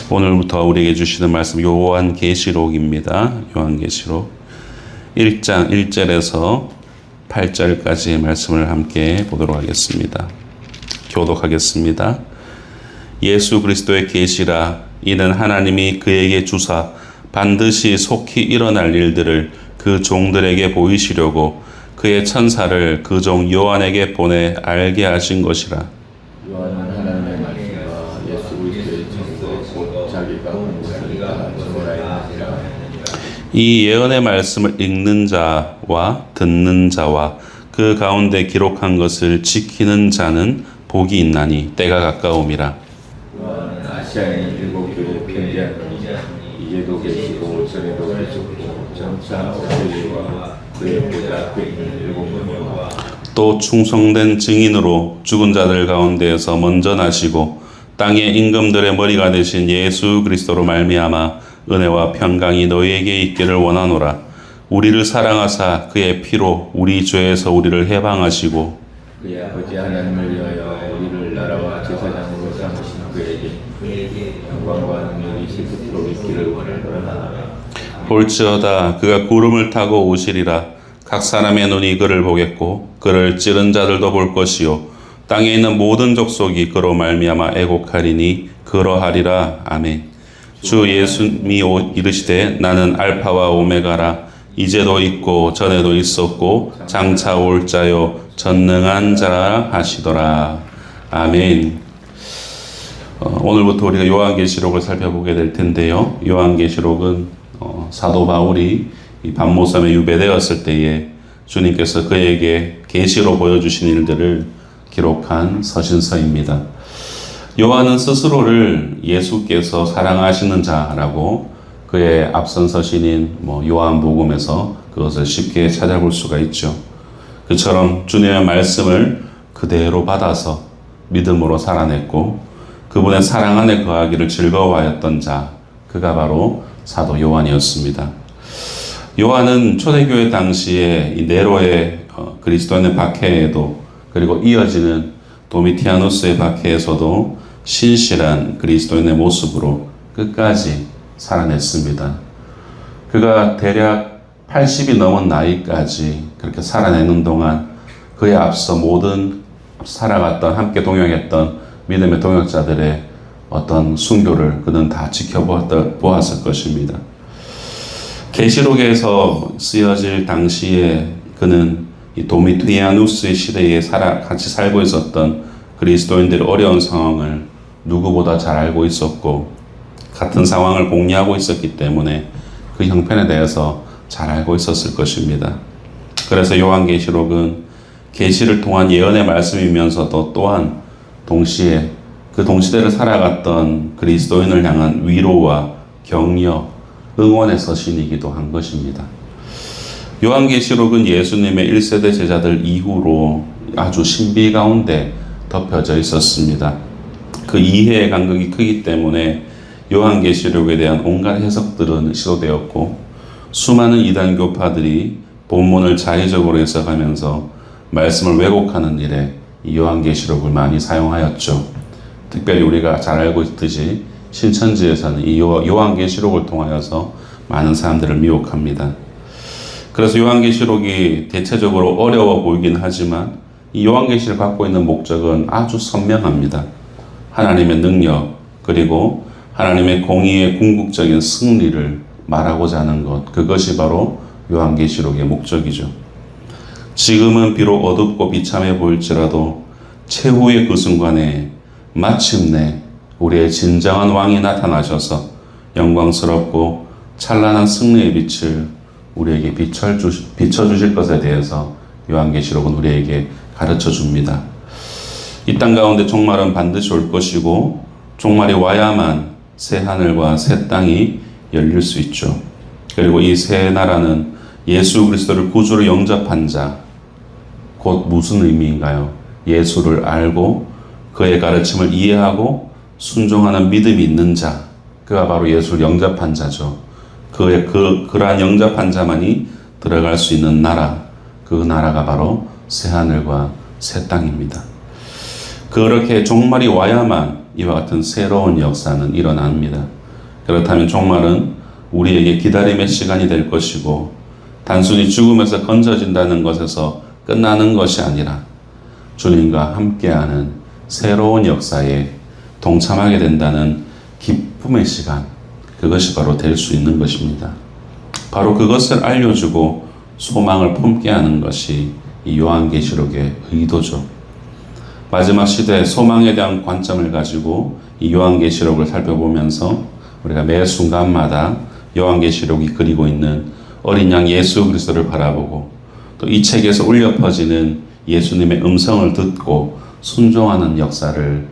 오늘부터 우리에게 주시는 말씀 요한계시록입니다. 요한계시록 1장 1절에서 8절까지의 말씀을 함께 보도록 하겠습니다. 교독하겠습니다. 예수 그리스도의 계시라. 이는 하나님이 그에게 주사 반드시 속히 일어날 일들을 그 종들에게 보이시려고 그의 천사를 그 종 요한에게 보내 알게 하신 것이라. 요한은 하나님의 말씀과 예수 그리스도의 증거 곧 자기가 온 것을 다 전하였느니라. 이 예언의 말씀을 읽는 자와 듣는 자와 그 가운데 기록한 것을 지키는 자는 복이 있나니 때가 가까움이라. 요한은 아시아에 있는 일곱 교회에 편지하노니 이제도 계시고 전에도 계셨고 점차 오시리와 그의 보좌 앞에 있는 일곱 명과 또 충성된 증인으로 죽은 자들 가운데에서 먼저 나시고 땅의 임금들의 머리가 되신 예수 그리스도로 말미암아 은혜와 평강이 너희에게 있기를 원하노라. 우리를 사랑하사 그의 피로 우리 죄에서 우리를 해방하시고 그의 아버지 하나님을 위하여 우리를 나라와 제사장으로 삼으신 그에게 영광과 능력이 세세토록 있기를 원하노라. 볼지어다 그가 구름을 타고 오시리라. 각 사람의 눈이 그를 보겠고 그를 찌른 자들도 볼 것이요 땅에 있는 모든 족속이 그로 말미암아 애곡하리니 그러하리라. 아멘. 주 예수님이 이르시되 나는 알파와 오메가라. 이제도 있고 전에도 있었고 장차 올 자요 전능한 자라 하시더라. 아멘. 오늘부터 우리가 요한계시록을 살펴보게 될 텐데요. 요한계시록은 사도 바울이 이 반모섬에 유배되었을 때에 주님께서 그에게 계시로 보여주신 일들을 기록한 서신서입니다. 요한은 스스로를 예수께서 사랑하시는 자라고 그의 앞선 서신인 요한복음에서 그것을 쉽게 찾아볼 수가 있죠. 그처럼 주님의 말씀을 그대로 받아서 믿음으로 살아냈고 그분의 사랑 안에 거하기를 즐거워하였던 자, 그가 바로 사도 요한이었습니다. 요한은 초대교회 당시에 이 네로의 그리스도인의 박해에도 그리고 이어지는 도미티아누스의 박해에서도 신실한 그리스도인의 모습으로 끝까지 살아냈습니다. 그가 대략 80이 넘은 나이까지 그렇게 살아내는 동안 그에 앞서 모든 살아갔던 함께 동역했던 믿음의 동역자들의 어떤 순교를 그는 다 지켜보았을 것입니다. 계시록에서 쓰여질 당시에 그는 이 도미티아누스의 시대에 같이 살고 있었던 그리스도인들의 어려운 상황을 누구보다 잘 알고 있었고 같은 상황을 공유하고 있었기 때문에 그 형편에 대해서 잘 알고 있었을 것입니다. 그래서 요한계시록은 계시를 통한 예언의 말씀이면서도 또한 동시에 그 동시대를 살아갔던 그리스도인을 향한 위로와 격려, 응원의 서신이기도 한 것입니다. 요한계시록은 예수님의 1세대 제자들 이후로 아주 신비 가운데 덮여져 있었습니다. 그 이해의 간극이 크기 때문에 요한계시록에 대한 온갖 해석들은 시도되었고 수많은 이단교파들이 본문을 자의적으로 해석하면서 말씀을 왜곡하는 일에 이 요한계시록을 많이 사용하였죠. 특별히 우리가 잘 알고 있듯이 신천지에서는 이 요한계시록을 통하여서 많은 사람들을 미혹합니다. 그래서 요한계시록이 대체적으로 어려워 보이긴 하지만 이 요한계시를 갖고 있는 목적은 아주 선명합니다. 하나님의 능력 그리고 하나님의 공의의 궁극적인 승리를 말하고자 하는 것, 그것이 바로 요한계시록의 목적이죠. 지금은 비록 어둡고 비참해 보일지라도 최후의 그 순간에 마침내 우리의 진정한 왕이 나타나셔서 영광스럽고 찬란한 승리의 빛을 우리에게 비춰주실 것에 대해서 요한계시록은 우리에게 가르쳐 줍니다. 이 땅 가운데 종말은 반드시 올 것이고 종말이 와야만 새 하늘과 새 땅이 열릴 수 있죠. 그리고 이 새 나라는 예수 그리스도를 구주로 영접한 자, 곧 무슨 의미인가요? 예수를 알고 그의 가르침을 이해하고 순종하는 믿음이 있는 자, 그가 바로 예수를 영접한 자죠. 그러한 영접한 자만이 들어갈 수 있는 나라, 그 나라가 바로 새 하늘과 새 땅입니다. 그렇게 종말이 와야만 이와 같은 새로운 역사는 일어납니다. 그렇다면 종말은 우리에게 기다림의 시간이 될 것이고 단순히 죽음에서 건져진다는 것에서 끝나는 것이 아니라 주님과 함께하는 새로운 역사에 동참하게 된다는 기쁨의 시간, 그것이 바로 될 수 있는 것입니다. 바로 그것을 알려주고 소망을 품게 하는 것이 이 요한계시록의 의도죠. 마지막 시대의 소망에 대한 관점을 가지고 이 요한계시록을 살펴보면서 우리가 매 순간마다 요한계시록이 그리고 있는 어린 양 예수 그리스도를 바라보고 또 이 책에서 울려 퍼지는 예수님의 음성을 듣고 순종하는 역사를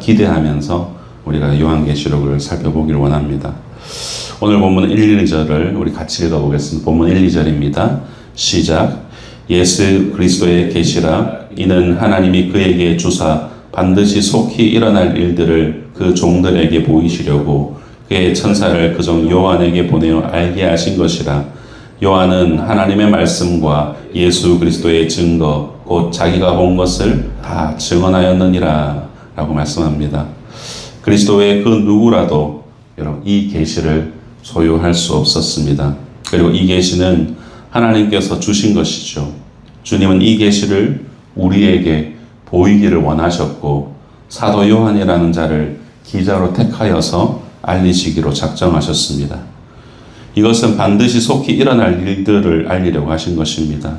기대하면서 우리가 요한계시록을 살펴보기를 원합니다. 오늘 본문 1, 2절을 우리 같이 읽어보겠습니다. 본문 1, 2절입니다. 시작. 예수 그리스도의 계시라 이는 하나님이 그에게 주사 반드시 속히 일어날 일들을 그 종들에게 보이시려고 그의 천사를 그종 요한에게 보내어 알게 하신 것이라. 요한은 하나님의 말씀과 예수 그리스도의 증거 곧 자기가 본 것을 다 증언하였느니라 라고 말씀합니다. 그리스도의 그 누구라도 여러분 이 계시를 소유할 수 없었습니다. 그리고 이 계시는 하나님께서 주신 것이죠. 주님은 이 계시를 우리에게 보이기를 원하셨고 사도 요한이라는 자를 기자로 택하여서 알리시기로 작정하셨습니다. 이것은 반드시 속히 일어날 일들을 알리려고 하신 것입니다.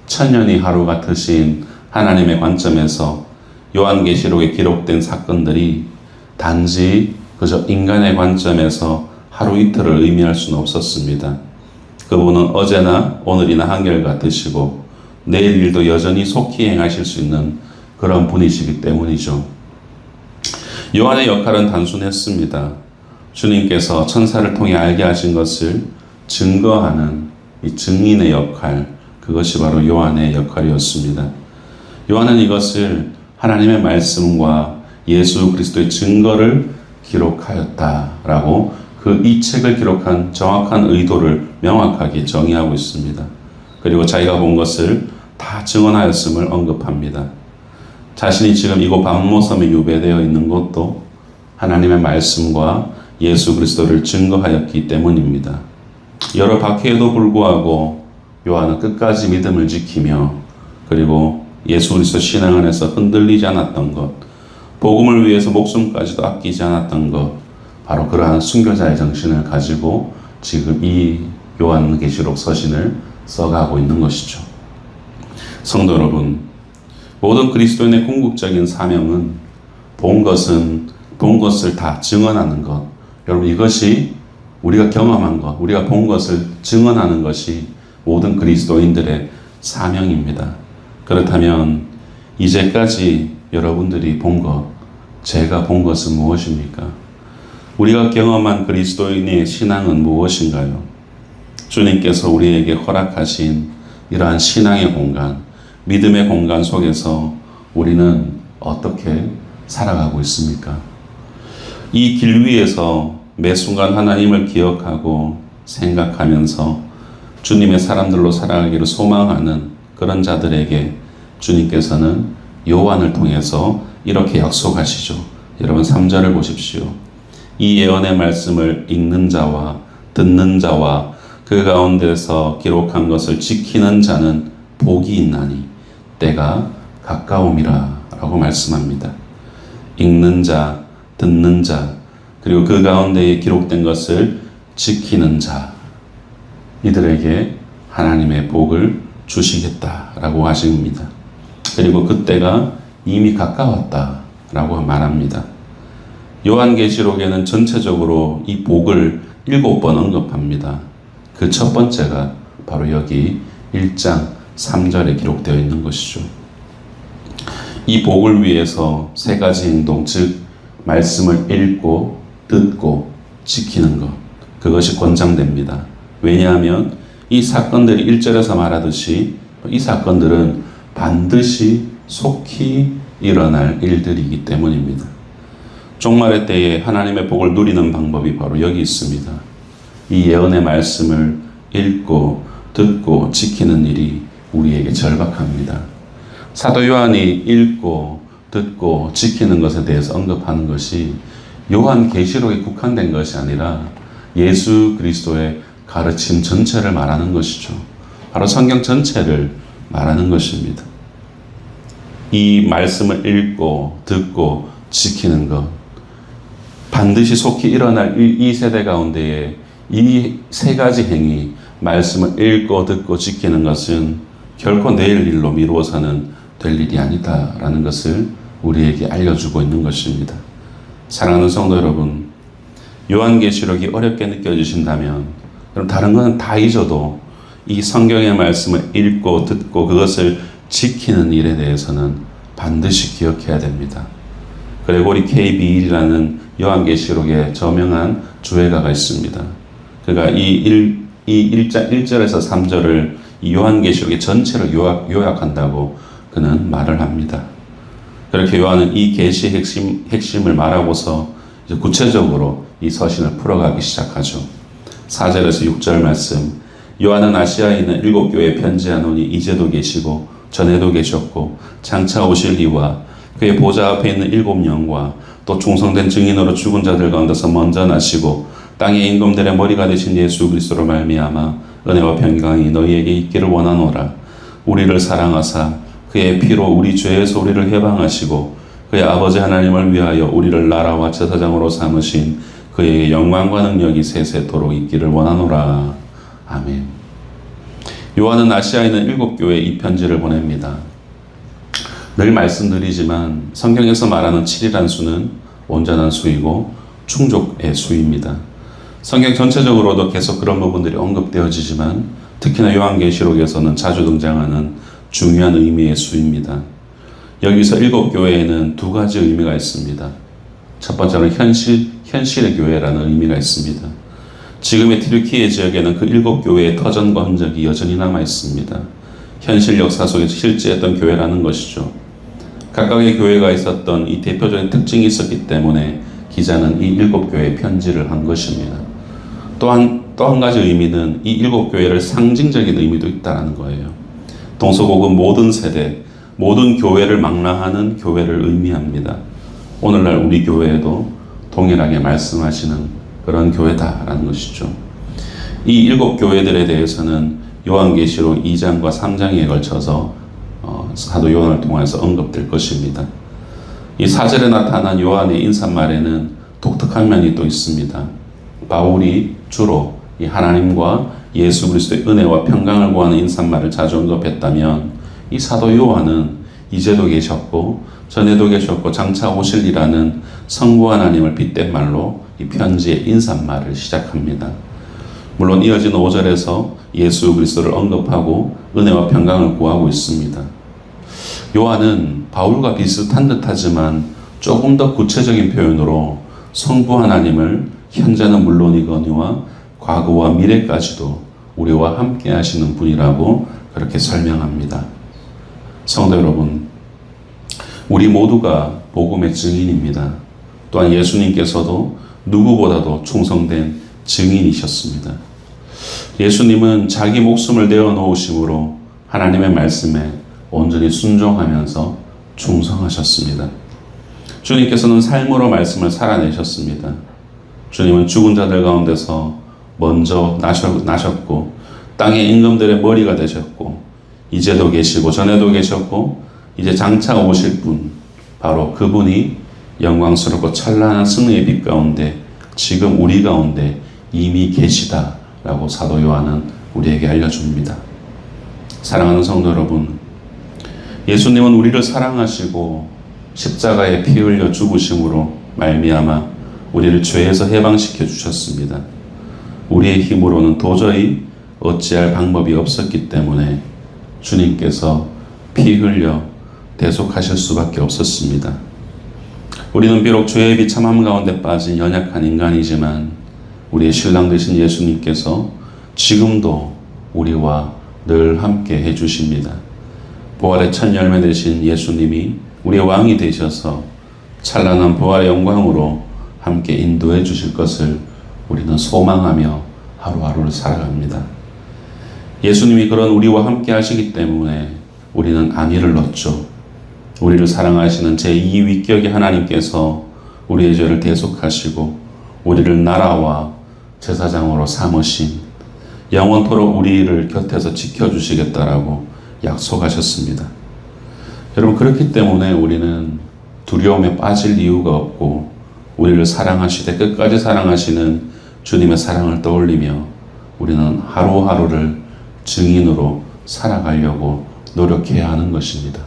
천년이 하루 같으신 하나님의 관점에서 요한계시록에 기록된 사건들이 단지 그저 인간의 관점에서 하루 이틀을 의미할 수는 없었습니다. 그분은 어제나 오늘이나 한결같으시고 내일 일도 여전히 속히 행하실 수 있는 그런 분이시기 때문이죠. 요한의 역할은 단순했습니다. 주님께서 천사를 통해 알게 하신 것을 증거하는 이 증인의 역할, 그것이 바로 요한의 역할이었습니다. 요한은 이것을 하나님의 말씀과 예수 그리스도의 증거를 기록하였다라고 그 이 책을 기록한 정확한 의도를 명확하게 정의하고 있습니다. 그리고 자기가 본 것을 다 증언하였음을 언급합니다. 자신이 지금 이곳 반모섬에 유배되어 있는 것도 하나님의 말씀과 예수 그리스도를 증거하였기 때문입니다. 여러 박해에도 불구하고 요한은 끝까지 믿음을 지키며 그리고 예수 그리스도 신앙 안에서 흔들리지 않았던 것, 복음을 위해서 목숨까지도 아끼지 않았던 것, 바로 그러한 순교자의 정신을 가지고 지금 이 요한계시록 서신을 써가고 있는 것이죠. 성도 여러분, 모든 그리스도인의 궁극적인 사명은 본 것을 다 증언하는 것. 여러분, 이것이 우리가 경험한 것, 우리가 본 것을 증언하는 것이 모든 그리스도인들의 사명입니다. 그렇다면 이제까지 여러분들이 본 것, 제가 본 것은 무엇입니까? 우리가 경험한 그리스도인의 신앙은 무엇인가요? 주님께서 우리에게 허락하신 이러한 신앙의 공간, 믿음의 공간 속에서 우리는 어떻게 살아가고 있습니까? 이 길 위에서 매 순간 하나님을 기억하고 생각하면서 주님의 사람들로 살아가기를 소망하는 그런 자들에게 주님께서는 요한을 통해서 이렇게 약속하시죠. 여러분 3절을 보십시오. 이 예언의 말씀을 읽는 자와 듣는 자와 그 가운데서 기록한 것을 지키는 자는 복이 있나니 때가 가까움이라 라고 말씀합니다. 읽는 자, 듣는 자, 그리고 그 가운데에 기록된 것을 지키는 자, 이들에게 하나님의 복을 주시겠다라고 하십니다. 그리고 그때가 이미 가까웠다라고 말합니다. 요한계시록에는 전체적으로 이 복을 7번 언급합니다. 그 첫 번째가 바로 여기 1장 3절에 기록되어 있는 것이죠. 이 복을 위해서 3가지 행동, 즉 말씀을 읽고 듣고 지키는 것, 그것이 권장됩니다. 왜냐하면 이 사건들이 1절에서 말하듯이 이 사건들은 반드시 속히 일어날 일들이기 때문입니다. 종말의 때에 하나님의 복을 누리는 방법이 바로 여기 있습니다. 이 예언의 말씀을 읽고 듣고 지키는 일이 우리에게 절박합니다. 사도 요한이 읽고 듣고 지키는 것에 대해서 언급하는 것이 요한계시록에 국한된 것이 아니라 예수 그리스도의 가르침 전체를 말하는 것이죠. 바로 성경 전체를 말하는 것입니다. 이 말씀을 읽고 듣고 지키는 것, 반드시 속히 일어날 이 세대 가운데에 이 세 가지 행위, 말씀을 읽고 듣고 지키는 것은 결코 내일 일로 미루어서는 될 일이 아니다라는 것을 우리에게 알려주고 있는 것입니다. 사랑하는 성도 여러분, 요한계시록이 어렵게 느껴지신다면 그럼 다른 것은 다 잊어도 이 성경의 말씀을 읽고 듣고 그것을 지키는 일에 대해서는 반드시 기억해야 됩니다. 그레고리 K.B.1이라는 요한계시록의 저명한 주회가가 있습니다. 그가 이 1절에서 3절을 이 요한계시록의 전체를 요약한다고 그는 말을 합니다. 그렇게 요한은 이 계시의 핵심을 말하고서 이제 구체적으로 이 서신을 풀어가기 시작하죠. 4절에서 6절 말씀, 요한은 아시아에 있는 7교회에 편지하노니 이제도 계시고 전에도 계셨고 장차 오실 이와 그의 보좌 앞에 있는 7영과 또 충성된 증인으로 죽은 자들 가운데서 먼저 나시고 땅의 임금들의 머리가 되신 예수 그리스도로 말미암아 은혜와 평강이 너희에게 있기를 원하노라. 우리를 사랑하사 그의 피로 우리 죄에서 우리를 해방하시고 그의 아버지 하나님을 위하여 우리를 나라와 제사장으로 삼으신 그의 영광과 능력이 세세토록 있기를 원하노라. 아멘. 요한은 아시아에 있는 7교회에 이 편지를 보냅니다. 늘 말씀드리지만 성경에서 말하는 7이란 수는 온전한 수이고 충족의 수입니다. 성경 전체적으로도 계속 그런 부분들이 언급되어지지만 특히나 요한계시록에서는 자주 등장하는 중요한 의미의 수입니다. 여기서 7교회에는 두 가지 의미가 있습니다. 첫 번째는 현실의 교회라는 의미가 있습니다. 지금의 튀르키예 지역에는 그 7교회의 터전과 흔적이 여전히 남아 있습니다. 현실 역사 속에서 실제했던 교회라는 것이죠. 각각의 교회가 있었던 이 대표적인 특징이 있었기 때문에 기자는 이 7교회에 편지를 한 것입니다. 또 한 가지 의미는 이 7교회를 상징적인 의미도 있다는 거예요. 동서고금 모든 세대, 모든 교회를 망라하는 교회를 의미합니다. 오늘날 우리 교회에도 동일하게 말씀하시는 그런 교회다라는 것이죠. 이 7교회들에 대해서는 요한계시록 2장과 3장에 걸쳐서 사도 요한을 통해서 언급될 것입니다. 이 4절에 나타난 요한의 인사말에는 독특한 면이 또 있습니다. 바울이 주로 이 하나님과 예수 그리스도의 은혜와 평강을 구하는 인사말을 자주 언급했다면 이 사도 요한은 이제도 계셨고 전에도 계셨고 장차 오실이라는 성부 하나님을 빗댄 말로 이 편지의 인사말을 시작합니다. 물론 이어지는 5절에서 예수 그리스도를 언급하고 은혜와 평강을 구하고 있습니다. 요한은 바울과 비슷한 듯하지만 조금 더 구체적인 표현으로 성부 하나님을 현재는 물론이거니와 과거와 미래까지도 우리와 함께 하시는 분이라고 그렇게 설명합니다. 성도 여러분, 우리 모두가 복음의 증인입니다. 또한 예수님께서도 누구보다도 충성된 증인이셨습니다. 예수님은 자기 목숨을 내어 놓으심으로 하나님의 말씀에 온전히 순종하면서 충성하셨습니다. 주님께서는 삶으로 말씀을 살아내셨습니다. 주님은 죽은 자들 가운데서 먼저 나셨고 땅의 임금들의 머리가 되셨고 이제도 계시고 전에도 계셨고 이제 장차 오실 분, 바로 그분이 영광스럽고 찬란한 승리의 빛 가운데 지금 우리 가운데 이미 계시다라고 사도 요한은 우리에게 알려줍니다. 사랑하는 성도 여러분, 예수님은 우리를 사랑하시고 십자가에 피 흘려 죽으심으로 말미암아 우리를 죄에서 해방시켜 주셨습니다. 우리의 힘으로는 도저히 어찌할 방법이 없었기 때문에 주님께서 피 흘려 대속하실 수밖에 없었습니다. 우리는 비록 죄의 비참함 가운데 빠진 연약한 인간이지만 우리의 신랑 되신 예수님께서 지금도 우리와 늘 함께 해주십니다. 부활의 첫 열매 되신 예수님이 우리의 왕이 되셔서 찬란한 부활의 영광으로 함께 인도해 주실 것을 우리는 소망하며 하루하루를 살아갑니다. 예수님이 그런 우리와 함께 하시기 때문에 우리는 안위를 얻죠. 우리를 사랑하시는 제2위격의 하나님께서 우리의 죄를 대속하시고 우리를 나라와 제사장으로 삼으신 영원토록 우리를 곁에서 지켜주시겠다라고 약속하셨습니다. 여러분, 그렇기 때문에 우리는 두려움에 빠질 이유가 없고 우리를 사랑하시되 끝까지 사랑하시는 주님의 사랑을 떠올리며 우리는 하루하루를 증인으로 살아가려고 노력해야 하는 것입니다.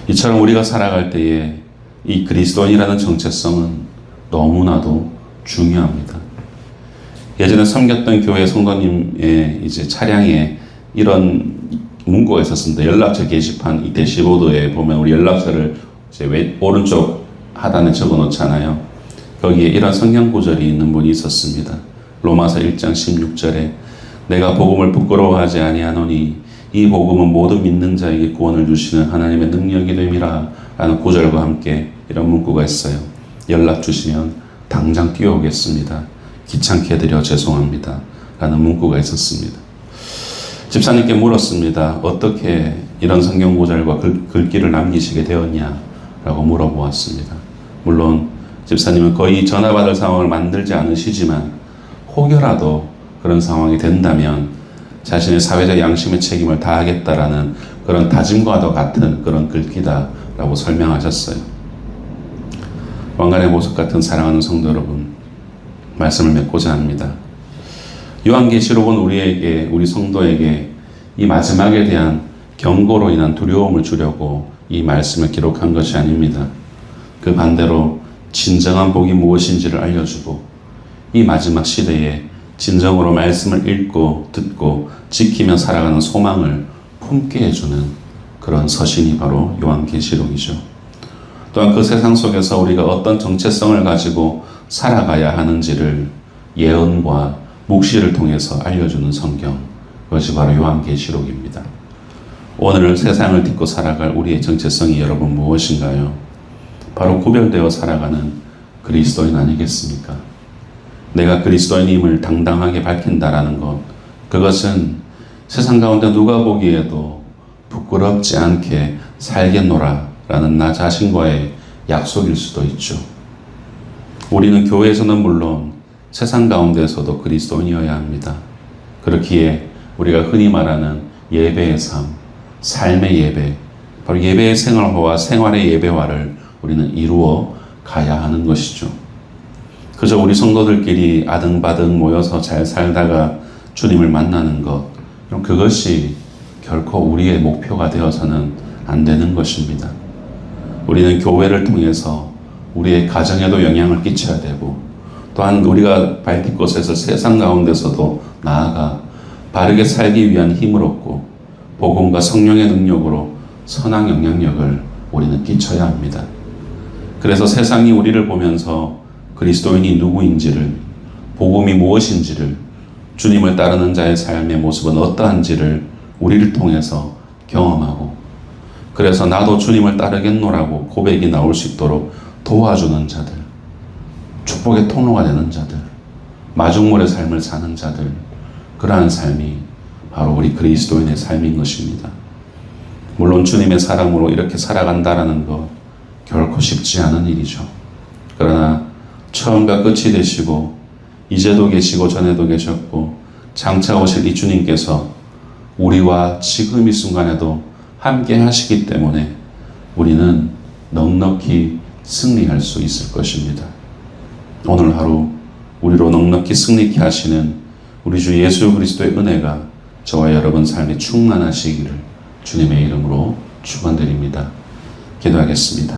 이처럼 우리가 살아갈 때에 이 그리스도인이라는 정체성은 너무나도 중요합니다. 예전에 섬겼던 교회 성도님의 이제 차량에 이런 문구가 있었습니다. 연락처 게시판, 이 대시보드에 보면 우리 연락처를 이제 오른쪽 하단에 적어 놓잖아요. 거기에 이런 성경 구절이 있는 분이 있었습니다. 로마서 1장 16절에 내가 복음을 부끄러워하지 아니하노니 이 복음은 모든 믿는 자에게 구원을 주시는 하나님의 능력이 됨이라 라는 구절과 함께 이런 문구가 있어요. 연락 주시면 당장 뛰어오겠습니다. 귀찮게 해드려 죄송합니다. 라는 문구가 있었습니다. 집사님께 물었습니다. 어떻게 이런 성경 구절과 글귀를 남기시게 되었냐? 라고 물어보았습니다. 물론 집사님은 거의 전화받을 상황을 만들지 않으시지만 혹여라도 그런 상황이 된다면 자신의 사회적 양심의 책임을 다하겠다라는 그런 다짐과도 같은 그런 글귀다라고 설명하셨어요. 왕관의 보석 같은 사랑하는 성도 여러분, 말씀을 맺고자 합니다. 요한계시록은 우리 성도에게 이 마지막에 대한 경고로 인한 두려움을 주려고 이 말씀을 기록한 것이 아닙니다. 그 반대로 진정한 복이 무엇인지를 알려주고 이 마지막 시대에 진정으로 말씀을 읽고 듣고 지키며 살아가는 소망을 품게 해주는 그런 서신이 바로 요한계시록이죠. 또한 그 세상 속에서 우리가 어떤 정체성을 가지고 살아가야 하는지를 예언과 묵시를 통해서 알려주는 성경, 그것이 바로 요한계시록입니다. 오늘 세상을 딛고 살아갈 우리의 정체성이 여러분 무엇인가요? 바로 구별되어 살아가는 그리스도인 아니겠습니까? 내가 그리스도인임을 당당하게 밝힌다라는 것, 그것은 세상 가운데 누가 보기에도 부끄럽지 않게 살겠노라라는 나 자신과의 약속일 수도 있죠. 우리는 교회에서는 물론 세상 가운데서도 그리스도인이어야 합니다. 그렇기에 우리가 흔히 말하는 예배의 삶, 삶의 예배, 바로 예배의 생활화와 생활의 예배화를 우리는 이루어 가야 하는 것이죠. 그저 우리 성도들끼리 아등바등 모여서 잘 살다가 주님을 만나는 것, 그것이 결코 우리의 목표가 되어서는 안 되는 것입니다. 우리는 교회를 통해서 우리의 가정에도 영향을 끼쳐야 되고, 또한 우리가 발길 곳에서 세상 가운데서도 나아가 바르게 살기 위한 힘을 얻고 복음과 성령의 능력으로 선한 영향력을 우리는 끼쳐야 합니다. 그래서 세상이 우리를 보면서 그리스도인이 누구인지를, 복음이 무엇인지를, 주님을 따르는 자의 삶의 모습은 어떠한지를 우리를 통해서 경험하고, 그래서 나도 주님을 따르겠노라고 고백이 나올 수 있도록 도와주는 자들, 축복의 통로가 되는 자들, 마중물의 삶을 사는 자들, 그러한 삶이 바로 우리 그리스도인의 삶인 것입니다. 물론 주님의 사랑으로 이렇게 살아간다라는 것 결코 쉽지 않은 일이죠. 그러나 처음과 끝이 되시고 이제도 계시고 전에도 계셨고 장차 오실 이 주님께서 우리와 지금 이 순간에도 함께 하시기 때문에 우리는 넉넉히 승리할 수 있을 것입니다. 오늘 하루 우리로 넉넉히 승리케 하시는 우리 주 예수 그리스도의 은혜가 저와 여러분 삶에 충만하시기를 주님의 이름으로 축원드립니다. 기도하겠습니다.